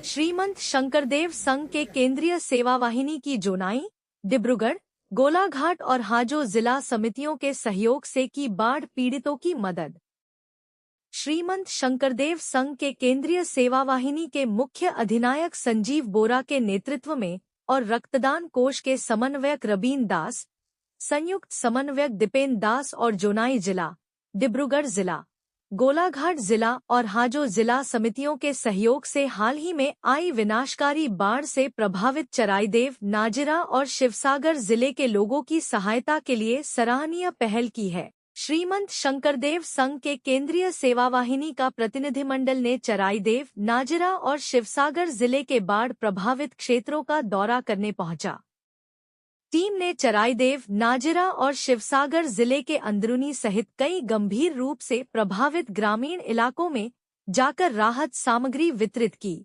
श्रीमंत शंकरदेव संघ के केंद्रीय सेवा वाहिनी की जोनाई, डिब्रूगढ़, गोलाघाट और हाजो जिला समितियों के सहयोग से की बाढ़ पीड़ितों की मदद। श्रीमंत शंकरदेव संघ के केंद्रीय सेवा वाहिनी के मुख्य अधिनायक संजीव बोरा के नेतृत्व में और रक्तदान कोष के समन्वयक रबीन दास, संयुक्त समन्वयक दीपेन दास और जोनाई जिला, डिब्रूगढ़ जिला, गोलाघाट जिला और हाजो जिला समितियों के सहयोग से हाल ही में आई विनाशकारी बाढ़ से प्रभावित चराईदेव, नाजिरा और शिवसागर जिले के लोगों की सहायता के लिए सराहनीय पहल की है। श्रीमंत शंकरदेव संघ के केंद्रीय सेवा वाहिनी का प्रतिनिधिमंडल ने चराईदेव, नाजिरा और शिवसागर जिले के बाढ़ प्रभावित क्षेत्रों का दौरा करने पहुंचा। टीम ने चराईदेव, नाजिरा और शिवसागर जिले के अंदरूनी सहित कई गंभीर रूप से प्रभावित ग्रामीण इलाकों में जाकर राहत सामग्री वितरित की।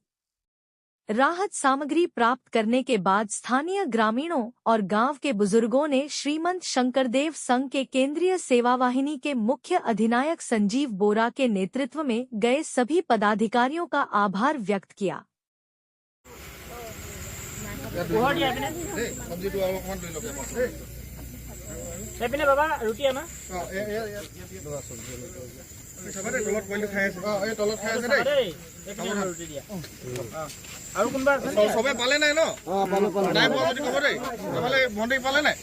राहत सामग्री प्राप्त करने के बाद स्थानीय ग्रामीणों और गांव के बुजुर्गों ने श्रीमंत शंकरदेव संघ के केंद्रीय सेवा वाहिनी के मुख्य अधिनायक संजीव बोरा के नेतृत्व में गए सभी पदाधिकारियों का आभार व्यक्त किया। बाबा रुटी आना আৰু কোনবা আছে সবে পালে নাই ন নাই পোৱা যদি কব দেই এফালে ভন্ডি পালে নাই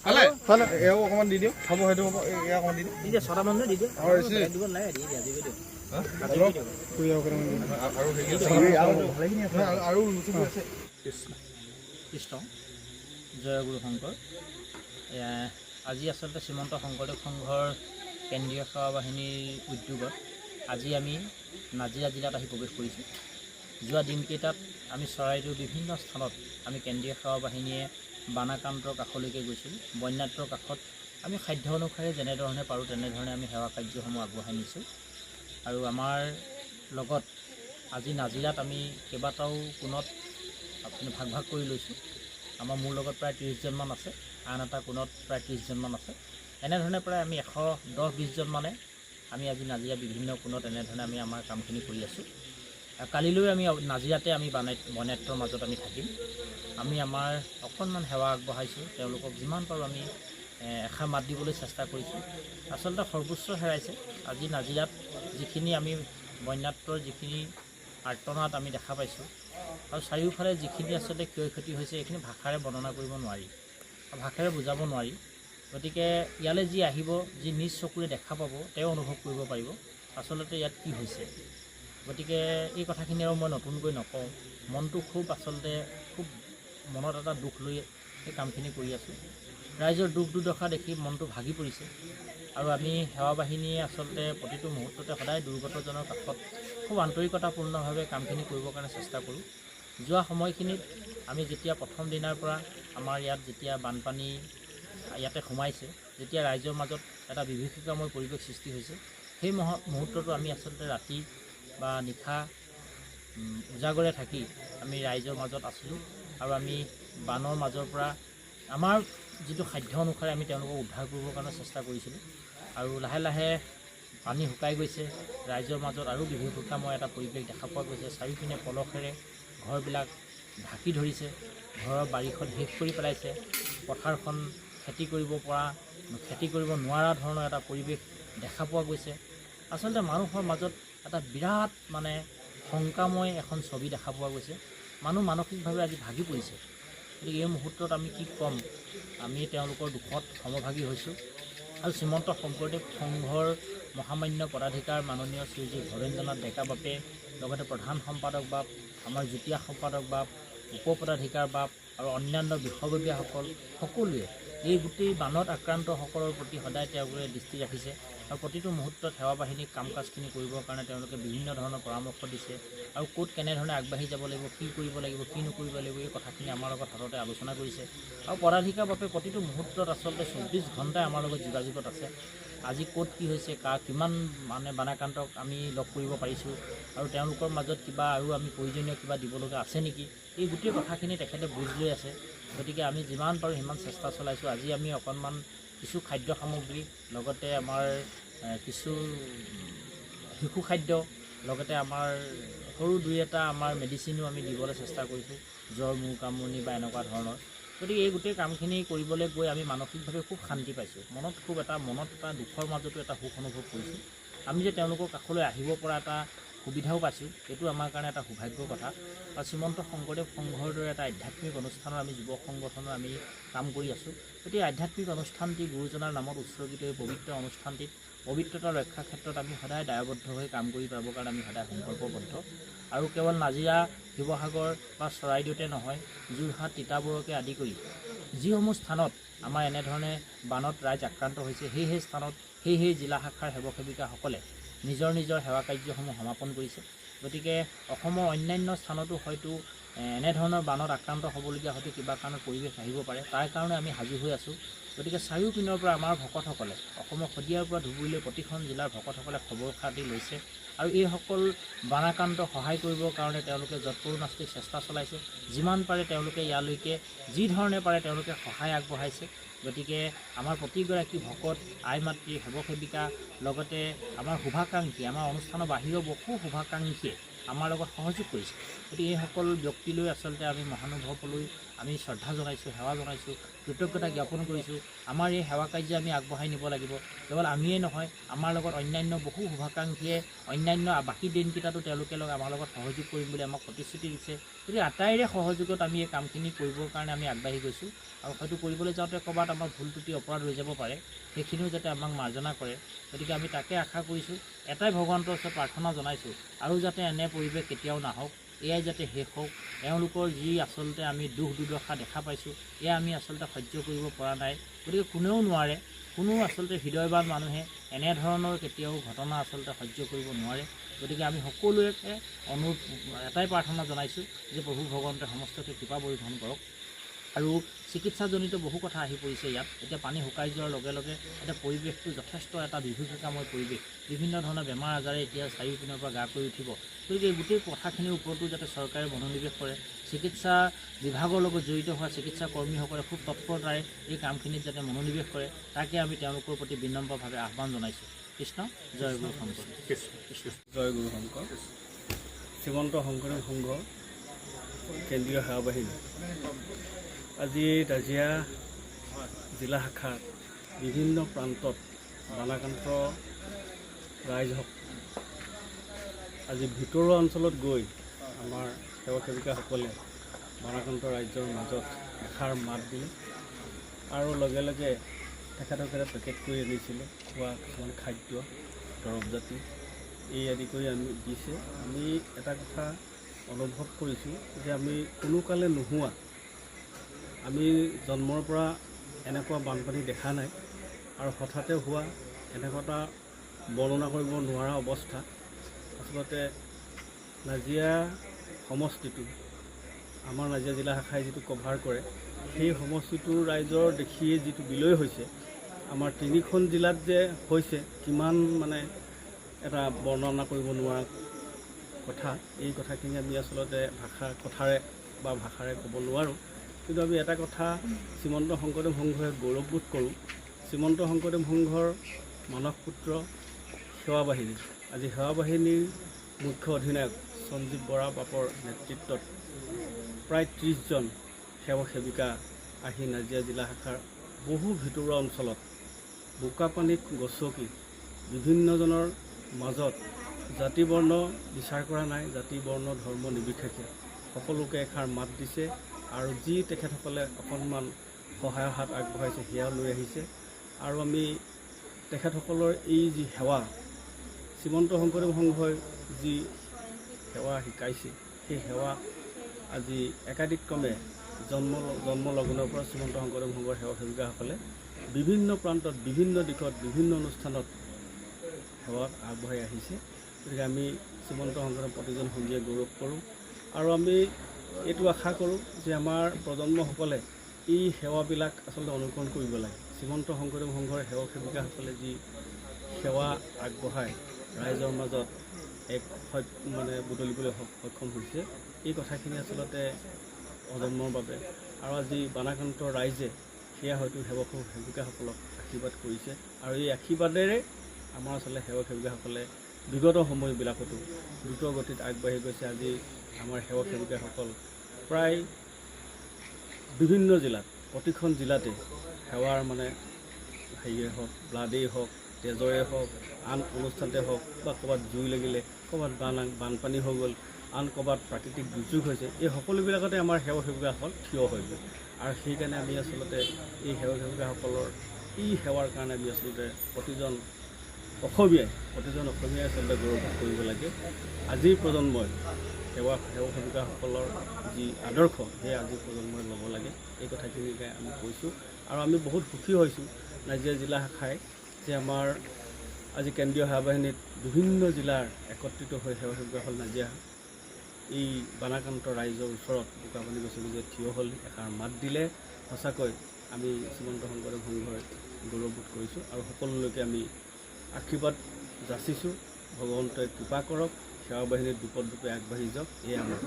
পালে পালে এও অকমান দি দিও হ'ব হেতু এয়া অকমান দি দি ছটা বন্ধ দি দিও আৰু দিব নাই দি দিয়া দি দিও আৰু কুইয়া কৰে আৰু ভালেখিনি আছে আৰু লুচি আছে কৃষ্ণ জয় গুৰু শংকৰ আজি আচলতে শ্ৰীমন্ত শংকৰদেৱ সংঘৰ কেন্দ্ৰীয় সেৱা বাহিনীৰ উদ্যোগত আজি আমি নাজিৰা জিলাত আহি প্ৰৱেশ কৰিছোঁ। যোৱা দিনকেইটাত আমি চৰাইদেউৰ বিভিন্ন স্থানত আমি কেন্দ্ৰীয় সেৱা বাহিনীয়ে বানাক্ৰান্তৰ কাষলৈকে গৈছিলোঁ। বন্যাত্ৰৰ কাষত আমি সাধ্য অনুসাৰে যেনেধৰণে পাৰোঁ তেনেধৰণে আমি সেৱা কাৰ্যসমূহ আগবঢ়াই নিছোঁ। আৰু আমাৰ লগত আজি নাজিৰাত আমি কেইবাটাও কোণত ভাগ ভাগ কৰি লৈছোঁ। আমাৰ মোৰ লগত প্ৰায় 30জনমান আছে, আন এটা কোণত প্ৰায় 30জনমান আছে। এনেধৰণে প্ৰায় আমি 110-20জন মানে আমি আজি নাজিৰা বিভিন্ন কোণত এনেধৰণে আমি আমাৰ কামখিনি কৰি আছোঁ। কালিলৈ আমি নাজিৰাতে আমি বন্যাত্ৰৰ মাজত আমি থাকিম। আমি আমাৰ অকণমান সেৱা আগবঢ়াইছোঁ, তেওঁলোকক যিমান পাৰোঁ আমি এষাৰ মাত দিবলৈ চেষ্টা কৰিছোঁ। আচলতে সৰ্বোচ্চ হেৰাইছে আজি নাজিৰাত যিখিনি আমি বন্যাত্ৰৰ যিখিনি আৰ্তনাদ আমি দেখা পাইছোঁ আৰু চাৰিওফালে যিখিনি আচলতে ক্ষয় ক্ষতি হৈছে এইখিনি ভাষাৰে বৰ্ণনা কৰিব নোৱাৰি, ভাষাৰে বুজাব নোৱাৰি। গতিকে ইয়ালৈ যি আহিব, যি নিজ চকুৰে দেখা পাব, তেওঁ অনুভৱ কৰিব পাৰিব আচলতে ইয়াত কি হৈছে। গতিকে এই কথাখিনি আৰু মই নতুনকৈ নকওঁ, মনটো খুব আচলতে খুব মনত এটা দুখ লৈ এই কামখিনি কৰি আছোঁ। ৰাইজৰ দুখ দুৰ্দশা দেখি মনটো ভাগি পৰিছে আৰু আমি সেৱা বাহিনীয়ে আচলতে প্ৰতিটো মুহূৰ্ততে সদায় দুৰ্গতজনৰ কাষত খুব আন্তৰিকতাপূৰ্ণভাৱে কামখিনি কৰিবৰ কাৰণে চেষ্টা কৰোঁ। যোৱা সময়খিনিত আমি যেতিয়া প্ৰথম দিনাৰ পৰা আমাৰ ইয়াত যেতিয়া বানপানী ইয়াতে সোমাইছে, যেতিয়া ৰাইজৰ মাজত এটা বিভীষিকাময় পৰিৱেশ সৃষ্টি হৈছে, সেই মুহূৰ্তটো আমি আচলতে ৰাতি বা নিশা উজাগৰে থাকি আমি ৰাইজৰ মাজত আছিলোঁ আৰু আমি বানৰ মাজৰ পৰা আমাৰ যিটো সাধ্য অনুসাৰে আমি তেওঁলোকক উদ্ধাৰ কৰিবৰ কাৰণে চেষ্টা কৰিছিলোঁ। আৰু লাহে লাহে পানী শুকাই গৈছে, ৰাইজৰ মাজত আৰু বিভীষিকাময় এটা পৰিৱেশ দেখা পোৱা গৈছে। চাৰিওপিনে পলসেৰে ঘৰবিলাক ঢাকি ধৰিছে, ঘৰৰ বাৰীখন শেষ কৰি পেলাইছে, পথাৰখন খেতি কৰিব নোৱাৰা ধৰণৰ এটা পৰিৱেশ দেখা পোৱা গৈছে। আচলতে মানুহৰ মাজত এটা বিৰাট মানে শংকাময় এখন ছবি দেখা পোৱা গৈছে। মানুহ মানসিকভাৱে আজি ভাগি পৰিছে। গতিকে এই মুহূৰ্তত আমি কি ক'ম, আমি তেওঁলোকৰ দুখত সমভাগী হৈছোঁ। আৰু শ্ৰীমন্ত শংকৰদেৱ সংঘৰ মহামান্য পদাধিকাৰ মাননীয় শ্ৰীযুত ভৱেন্দ্ৰনাথ ডেকা বাপে, লগতে প্ৰধান সম্পাদক বাপ, আমাৰ যুটীয়া সম্পাদক বাপ, উপ পদাধিকাৰ বাপ আৰু অন্যান্য বিষয়ববীয়াসকল সকলোৱে এই গোটেই বানত আক্ৰান্তসকলৰ প্ৰতি সদায় তেওঁলোকে দৃষ্টি ৰাখিছে আৰু প্ৰতিটো মুহূৰ্তত সেৱা বাহিনীক কাম কাজখিনি কৰিবৰ কাৰণে তেওঁলোকে বিভিন্ন ধৰণৰ পৰামৰ্শ দিছে আৰু ক'ত কেনেধৰণে আগবাঢ়ি যাব লাগিব, কি কৰিব লাগিব, কি নকৰিব লাগিব, এই কথাখিনি আমাৰ লগত হাততে আলোচনা কৰিছে। আৰু পদাধিকাৰ বাবে প্ৰতিটো মুহূৰ্তত আচলতে 24 ঘণ্টাই আমাৰ লগত যোগাযোগত আছে। আজি ক'ত কি হৈছে, কিমান মানে বানাক্ৰান্তক আমি লগ কৰিব পাৰিছোঁ আৰু তেওঁলোকৰ মাজত কিবা আৰু আমি প্ৰয়োজনীয় কিবা দিবলগা আছে নেকি, এই গোটেই কথাখিনি তেখেতে বুজ লৈ আছে। গতিকে আমি যিমান পাৰোঁ সিমান চেষ্টা চলাইছোঁ। আজি আমি অকণমান কিছু খাদ্য সামগ্ৰী লগতে আমাৰ কিছু শিশু খাদ্য লগতে আমাৰ সৰু দুই এটা আমাৰ মেডিচিনো আমি দিবলৈ চেষ্টা কৰিছোঁ, জ্বৰ মূৰ কামুৰণি বা এনেকুৱা ধৰণৰ। গতিকে এই গোটেই কামখিনি কৰিবলৈ গৈ আমি মানসিকভাৱে খুব শান্তি পাইছোঁ। মনত এটা দুখৰ মাজতো এটা সুখ অনুভৱ কৰিছোঁ। আমি যে তেওঁলোকৰ কাষলৈ আহিব পৰা এটা সুবিধাও পাইছোঁ, এইটো আমাৰ কাৰণে এটা সৌভাগ্যৰ কথা। আৰু শ্ৰীমন্ত শংকৰদেৱ সংঘৰ দৰে এটা আধ্যাত্মিক অনুষ্ঠানৰ আমি যুৱ সংগঠনৰ আমি কাম কৰি আছোঁ। গতিকে আধ্যাত্মিক অনুষ্ঠানটি গুৰুজনাৰ নামত উৎসৰ্গিত এই পবিত্ৰ অনুষ্ঠানটিত পবিত্ৰতা ৰক্ষাৰ ক্ষেত্ৰত আমি সদায় দায়বদ্ধ হৈ কাম কৰি পাবৰ কাৰণে আমি সদায় সংকল্পবদ্ধ। আৰু কেৱল নাজিৰা, শিৱসাগৰ বা চৰাইদেউতে নহয়, যোৰহাট, তিতাবৰকে আদি কৰি যিসমূহ স্থানত আমাৰ এনেধৰণে বানত ৰাইজ আক্ৰান্ত হৈছে, সেই স্থানত সেই জিলা শাখাৰ সেৱক সেৱিকাসকলে নিজৰ সেৱা কাৰ্যসমূহ সমাপন কৰিছে। গতিকে অসমৰ অন্যান্য স্থানতো হয়তো এনেধৰণৰ বানত আক্ৰান্ত হ'বলগীয়া হয়তো কিবা কাৰণত পৰিৱেশ আহিব পাৰে, তাৰ কাৰণে আমি সাজু হৈ আছোঁ। গতিকে চাৰিওপিনৰ পৰা আমাৰ ভকতসকলে অসমৰ শদিয়াৰ পৰা ধুবুৰীলৈ প্ৰতিখন জিলাৰ ভকতসকলে খবৰ খাতি লৈছে আৰু এইসকল বানাক্ৰান্ত সহায় কৰিবৰ কাৰণে তেওঁলোকে যৎপৰোনাস্তি চেষ্টা চলাইছে। যিমান পাৰে তেওঁলোকে ইয়ালৈকে যি ধৰণে পাৰে তেওঁলোকে সহায় আগবঢ়াইছে। গতিকে আমাৰ প্ৰতিগৰাকী ভকত, আই মাতৃ, সেৱক সেৱিকা লগতে আমাৰ শুভাকাংক্ষী, আমাৰ অনুষ্ঠানৰ বাহিৰৰ বহু শুভাকাংক্ষীয়ে আমাৰ লগত সহযোগ কৰিছে। গতিকে এইসকল ব্যক্তিলৈ আচলতে আমি মহানুভৱলৈ আমি শ্ৰদ্ধা জনাইছোঁ, সেৱা জনাইছোঁ, কৃতজ্ঞতা জ্ঞাপন কৰিছোঁ। আমাৰ এই সেৱা কাৰ্য আমি আগবঢ়াই নিব লাগিব। কেৱল আমিয়ে নহয়, আমাৰ লগত অন্যান্য বহু শুভাকাংক্ষীয়ে অন্যান্য বাকী দিনকেইটাতো তেওঁলোকে আমাৰ লগত সহযোগ কৰিম বুলি আমাক প্ৰতিশ্ৰুতি দিছে। গতিকে আটাইৰে সহযোগত আমি এই কামখিনি কৰিবৰ কাৰণে আমি আগবাঢ়ি গৈছোঁ। আৰু হয়তো কৰিবলৈ যাওঁতে ক'ৰবাত আমাৰ ভুল ত্ৰুটি অপৰাধ হৈ যাব পাৰে, সেইখিনিও যাতে আমাক মাৰ্জনা কৰে। গতিকে আমি তাকে আশা কৰিছোঁ, এটাই ভগৱন্তৰ ওচৰত প্ৰাৰ্থনা জনাইছোঁ, আৰু যাতে এনে পৰিৱেশ কেতিয়াও নাহক, এয়াই যাতে শেষ হওক। এওঁলোকৰ যি আচলতে আমি দুখ দুৰ্দশা দেখা পাইছোঁ, এয়া আমি আচলতে সহ্য কৰিব পৰা নাই। গতিকে কোনেও নোৱাৰে, কোনো আচলতে হৃদয়বান মানুহে এনেধৰণৰ কেতিয়াও ঘটনা আচলতে সহ্য কৰিব নোৱাৰে। গতিকে আমি সকলোৱে এটাই প্ৰাৰ্থনা জনাইছোঁ যে প্ৰভু ভগৱন্তে সমস্তকে কৃপা বৰ্ষণ কৰক। আৰু চিকিৎসাজনিত বহু কথা আহি পৰিছে ইয়াত। এতিয়া পানী শুকাই যোৱাৰ লগে লগে এতিয়া পৰিৱেশটো যথেষ্ট এটা বিভীষিকাময় পৰিৱেশ, বিভিন্ন ধৰণৰ বেমাৰ আজাৰে এতিয়া চাৰিওপিনৰ পৰা গা কৰি উঠিব। গতিকে এই গোটেই কথাখিনিৰ ওপৰতো যাতে চৰকাৰে মনোনিৱেশ কৰে, চিকিৎসা বিভাগৰ লগত জড়িত হোৱা চিকিৎসা কৰ্মীসকলে খুব তৎপৰতাৰে এই কামখিনিত যাতে মনোনিৱেশ কৰে, তাকে আমি তেওঁলোকৰ প্ৰতি বিনম্ৰভাৱে আহ্বান জনাইছোঁ। কৃষ্ণ জয় গুৰু শংকৰ। জয় গুৰু শংকৰ। শ্ৰীমন্ত শংকৰদেৱ সংঘ কেন্দ্ৰীয় সেৱা বাহিনী আজি নাজিৰা জিলা শাখাৰ বিভিন্ন প্ৰান্তত বানাক্ৰান্ত ৰাইজক আজি ভিতৰুৱা অঞ্চলত গৈ আমাৰ সেৱক সেৱিকাসকলে বানাক্ৰান্ত ৰাইজৰ মাজত এষাৰ মাত দিলে আৰু লগে লগে তেখেতসকলে পেকেট কৰি আনিছিলে খোৱা কিছুমান খাদ্য, দৰৱ জাতি এই আদি কৰি দিছে। আমি এটা কথা অনুভৱ কৰিছোঁ যে আমি কোনো কালে নোহোৱা, আমি জন্মৰ পৰা এনেকুৱা বানপানী দেখা নাই আৰু হঠাতে হোৱা এনেকুৱা এটা বৰ্ণনা কৰিব নোৱাৰা অৱস্থা। আচলতে নাজিৰা সমষ্টিটো, আমাৰ নাজিৰা জিলা শাখাই যিটো কভাৰ কৰে, সেই সমষ্টিটোৰ ৰাইজৰ দেখিয়ে যিটো বিলয় হৈছে, আমাৰ তিনিখন জিলাত যে হৈছে কিমান মানে এটা বৰ্ণনা কৰিব নোৱাৰা কথা। এই কথাখিনি আমি আচলতে ভাষাৰে ক'ব নোৱাৰোঁ। কিন্তু আমি এটা কথা শ্ৰীমন্ত শংকৰদেৱ সংঘই গৌৰৱবোধ কৰোঁ, শ্ৰীমন্ত শংকৰদেৱ সংঘৰ মানস পুত্ৰ সেৱা বাহিনী, আজি সেৱা বাহিনীৰ মুখ্য অধিনায়ক সঞ্জীৱ বৰা বাপৰ নেতৃত্বত প্ৰায় 30জন সেৱক সেৱিকা আহি নাজিৰা জিলা শাখাৰ বহু ভিতৰুৱা অঞ্চলত বোকাপানীত গছকি বিভিন্নজনৰ মাজত জাতি বৰ্ণ বিচাৰ কৰা নাই, জাতি বৰ্ণ ধৰ্ম নিৰ্বিশেষে সকলোকে এষাৰ মাত দিছে আৰু যি তেখেতসকলে অকণমান সহায়ৰ হাত আগবঢ়াইছে সেয়াও লৈ আহিছে। আৰু আমি তেখেতসকলৰ এই যি সেৱা, শ্ৰীমন্ত শংকৰদেৱ সংঘই যি সেৱা শিকাইছে, সেই সেৱা আজি একাধিক্ৰমে জন্ম লগ্নৰ পৰা শ্ৰীমন্ত শংকৰদেৱ সংঘৰ সেৱা সেৱিকাসকলে বিভিন্ন প্ৰান্তত, বিভিন্ন দিশত, বিভিন্ন অনুষ্ঠানত সেৱা আগবঢ়াই আহিছে। গতিকে আমি শ্ৰীমন্ত শংকৰদেৱ প্ৰতিজন সংগীয়ে গৌৰৱ কৰোঁ আৰু আমি এইটো আশা কৰোঁ যে আমাৰ প্ৰজন্মসকলে এই সেৱাবিলাক আচলতে অনুকৰণ কৰিব লাগে। শ্ৰীমন্ত শংকৰদেৱ সংঘৰ সেৱক সেৱিকাসকলে যি সেৱা আগবঢ়ায় ৰাইজৰ মাজত এক বুটলিবলৈ সক্ষম হৈছে, এই কথাখিনি আচলতে অজন্মৰ বাবে। আৰু আজি বানাক্ৰান্ত ৰাইজে সেয়া হয়তো সেৱক সেৱিকাসকলক আশীৰ্বাদ কৰিছে আৰু এই আশীৰ্বাদেৰে আমাৰ আচলতে সেৱক সেৱিকাসকলে বিগত সময়বিলাকতো দ্ৰুত গতিত আগবাঢ়ি গৈছে। আজি আমাৰ সেৱক সেৱিকাসকল প্ৰায় বিভিন্ন জিলাত, প্ৰতিখন জিলাতে সেৱাৰ মানে হেৰিয়ে হওক, ব্লাডেই হওক, তেজৰে হওক, আন অনুষ্ঠানতে হওক, বা ক'ৰবাত জুই লাগিলে, ক'ৰবাত বানপানী হৈ গ'ল, আন ক'ৰবাত প্ৰাকৃতিক দুৰ্যোগ হৈছে, এই সকলোবিলাকতে আমাৰ সেৱক সেৱিকাসকল থিয় হৈ গ'ল। আৰু সেইকাৰণে আমি আচলতে এই সেৱক সেৱিকাসকলৰ এই সেৱাৰ কাৰণে আমি আচলতে প্ৰতিজন অসমীয়াই আচলতে গৌৰৱ কৰিব লাগে। আজিৰ প্ৰজন্মই সেৱক সেৱিকাসকলৰ যি আদৰ্শ, সেই আজিৰ প্ৰজন্মই ল'ব লাগে। এই কথাখিনিকে আমি কৈছোঁ আৰু আমি বহুত সুখী হৈছোঁ নাজিৰা জিলা শাখাই যে আমাৰ আজি কেন্দ্ৰীয় সেৱা বাহিনীত বিভিন্ন জিলাৰ একত্ৰিত হৈ সেৱা সেৱিকাসকল নাজিৰা এই বানাক্ৰান্ত ৰাইজৰ ওচৰত বোকাপানী গছকি যে থিয় হ'ল, এষাৰ মাত দিলে, সঁচাকৈ আমি শ্ৰীমন্ত শংকৰদেৱ সংঘই গৌৰৱবোধ কৰিছোঁ আৰু সকলোলৈকে আমি আশীৰ্বাদ যাচিছোঁ। ভগৱন্তই কৃপা কৰক, সেৱা বাহিনীত দুপদ আগবাঢ়ি যাওক, এয়া আমাৰ